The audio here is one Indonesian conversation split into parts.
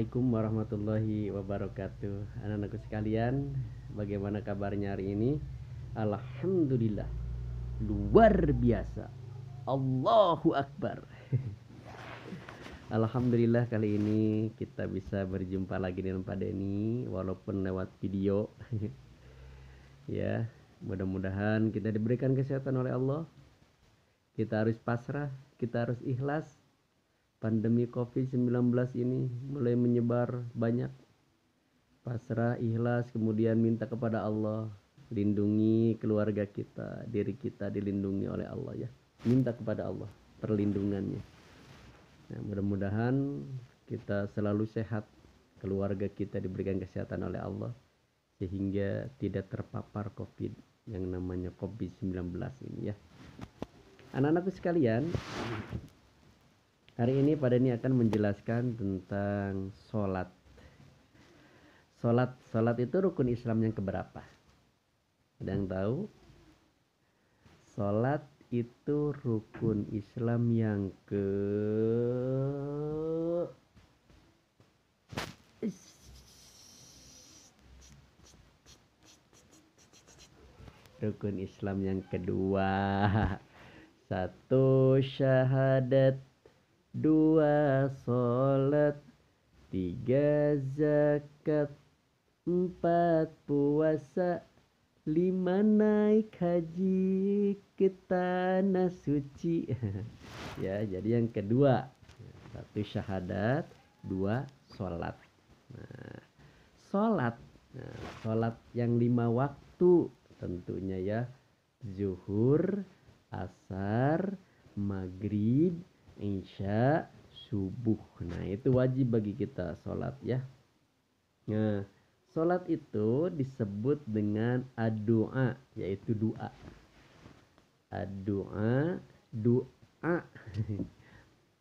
Assalamualaikum warahmatullahi wabarakatuh. Anak-anakku sekalian, bagaimana kabarnya hari ini? Alhamdulillah, luar biasa. Allahu Akbar. Alhamdulillah kali ini kita bisa berjumpa lagi dengan Pak Denny walaupun lewat video. Ya, mudah-mudahan kita diberikan kesehatan oleh Allah. Kita harus pasrah, kita harus ikhlas. Pandemi COVID-19 ini mulai menyebar banyak. Pasrah, ikhlas, kemudian minta kepada Allah, lindungi keluarga kita, diri kita dilindungi oleh Allah ya. Minta kepada Allah perlindungannya. Nah, mudah-mudahan kita selalu sehat, keluarga kita diberikan kesehatan oleh Allah sehingga tidak terpapar COVID yang namanya COVID-19 ini ya. Anak-anakku sekalian, hari ini Pak Denny akan menjelaskan tentang sholat. Sholat itu rukun Islam yang keberapa? Ada yang tahu? Sholat itu rukun Islam yang rukun Islam yang kedua. Satu syahadat, dua sholat, tiga zakat, empat puasa, lima naik haji ke tanah suci. Ya, jadi yang kedua, satu syahadat, dua sholat. Nah, sholat yang 5 waktu tentunya ya, zuhur, asar, maghrib, isya, subuh. Nah, itu wajib bagi kita sholat ya. Nah, sholat itu disebut dengan ad-du'a, yaitu doa. Ad-du'a, doa.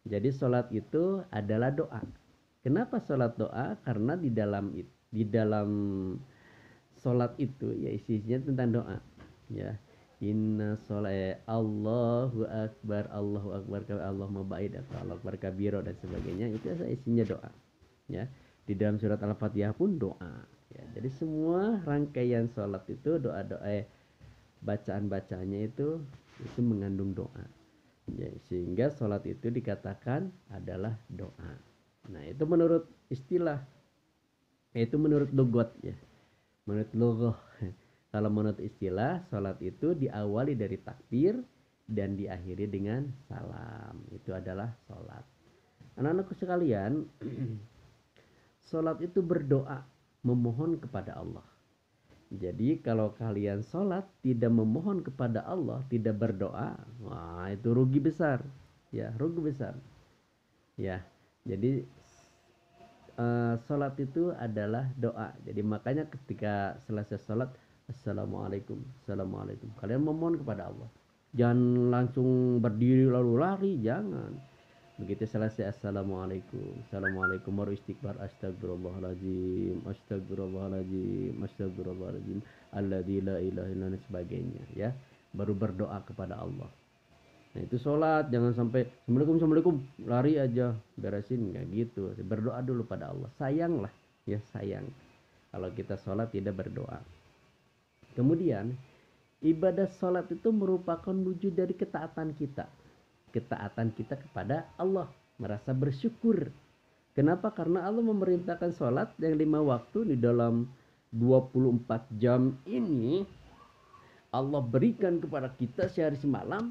Jadi sholat itu adalah doa. Kenapa sholat doa? Karena di dalam sholat itu ya isinya tentang doa. Ya. Inna sholat Allahu Akbar, Allahu Akbar, Allah maba'id atau Allah Akbar kabiro dan sebagainya, itu isinya doa ya. Di dalam surat Al-Fatihah pun doa ya. Jadi semua rangkaian sholat itu doa-doa, bacaan-bacaannya itu mengandung doa ya, sehingga sholat itu dikatakan adalah doa. Nah, itu menurut istilah, itu menurut logat ya, menurut logoh. Kalau menurut istilah, sholat itu diawali dari takbir dan diakhiri dengan salam. Itu adalah sholat. Anak-anakku sekalian, sholat itu berdoa, memohon kepada Allah. Jadi kalau kalian sholat tidak memohon kepada Allah, tidak berdoa, wah itu rugi besar. Ya, rugi besar. Ya, jadi sholat itu adalah doa. Jadi makanya ketika selesai sholat, Assalamualaikum, Assalamualaikum, kalian memohon kepada Allah. Jangan langsung berdiri lalu lari, jangan. Begitu selesai Assalamualaikum, Assalamualaikum, baru istighfar, astagfirullahaladzim, astagfirullahaladzim, astagfirullahaladzim, alladzi la ilaha illa dan sebagainya ya. Baru berdoa kepada Allah. Nah, itu sholat, jangan sampai Assalamualaikum, Assalamualaikum, lari aja, beresin, nggak gitu. Berdoa dulu pada Allah. Sayang lah ya, sayang kalau kita sholat tidak berdoa. Kemudian ibadah sholat itu merupakan wujud dari ketaatan kita. Ketaatan kita kepada Allah, merasa bersyukur. Kenapa? Karena Allah memerintahkan sholat yang 5 waktu di dalam 24 jam ini. Allah berikan kepada kita sehari semalam,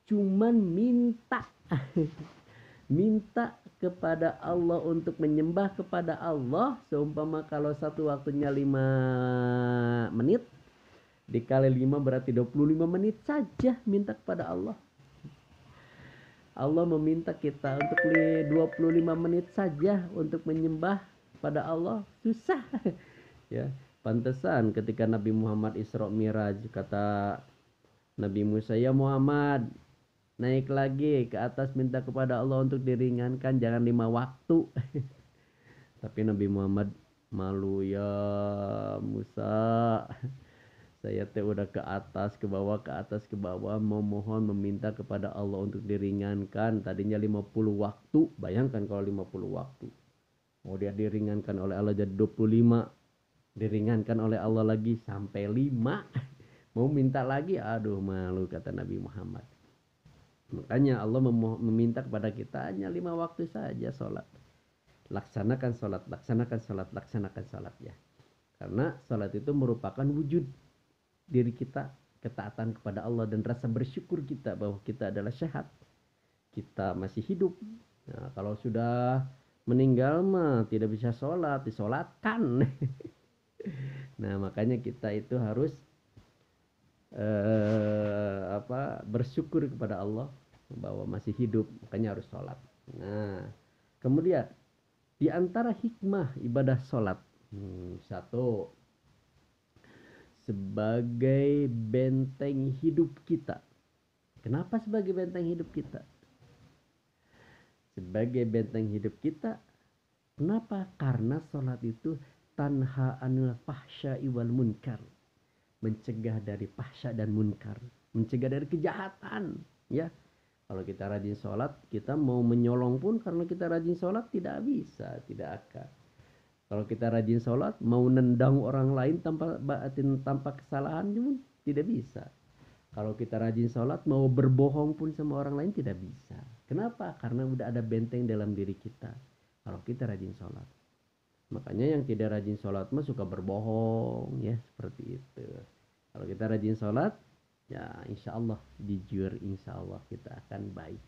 cuman minta. Minta kepada Allah untuk menyembah kepada Allah. Seumpama kalau satu waktunya 5 menit, dikali 5 berarti 25 menit saja minta kepada Allah. Allah meminta kita untuk 25 menit saja untuk menyembah pada Allah. Susah ya. Pantesan ketika Nabi Muhammad Isra Miraj, kata Nabi Musa, ya Muhammad, naik lagi ke atas, minta kepada Allah untuk diringankan, jangan 5 waktu. Tapi Nabi Muhammad malu, ya Musa, saya udah ke atas ke bawah memohon, meminta kepada Allah untuk diringankan. Tadinya 50 waktu, bayangkan kalau 50 waktu. Kemudian diringankan oleh Allah jadi 25, diringankan oleh Allah lagi sampai 5. Mau minta lagi, aduh malu kata Nabi Muhammad. Makanya Allah meminta kepada kita hanya 5 waktu saja sholat. Laksanakan sholat, laksanakan sholat, laksanakan sholat ya. Karena sholat itu merupakan wujud diri kita, ketaatan kepada Allah dan rasa bersyukur kita bahwa kita adalah sehat, kita masih hidup. Nah, kalau sudah meninggal mah tidak bisa sholat, disolatkan. Nah, makanya kita itu harus bersyukur kepada Allah bahwa masih hidup, makanya harus sholat. Nah, kemudian di antara hikmah ibadah sholat, satu, sebagai benteng hidup kita. Kenapa sebagai benteng hidup kita? Sebagai benteng hidup kita. Kenapa? Karena sholat itu tanha anil fahsya'i wal munkar. Mencegah dari fahsya dan munkar. Mencegah dari kejahatan. Ya, kalau kita rajin sholat, kita mau menyolong pun karena kita rajin sholat tidak bisa, tidak akan. Kalau kita rajin sholat, mau nendang orang lain tanpa kesalahan pun tidak bisa. Kalau kita rajin sholat, mau berbohong pun sama orang lain tidak bisa. Kenapa? Karena udah ada benteng dalam diri kita. Kalau kita rajin sholat. Makanya yang tidak rajin sholat mah suka berbohong ya, seperti itu. Kalau kita rajin sholat, ya insya Allah jujur, insya Allah kita akan baik.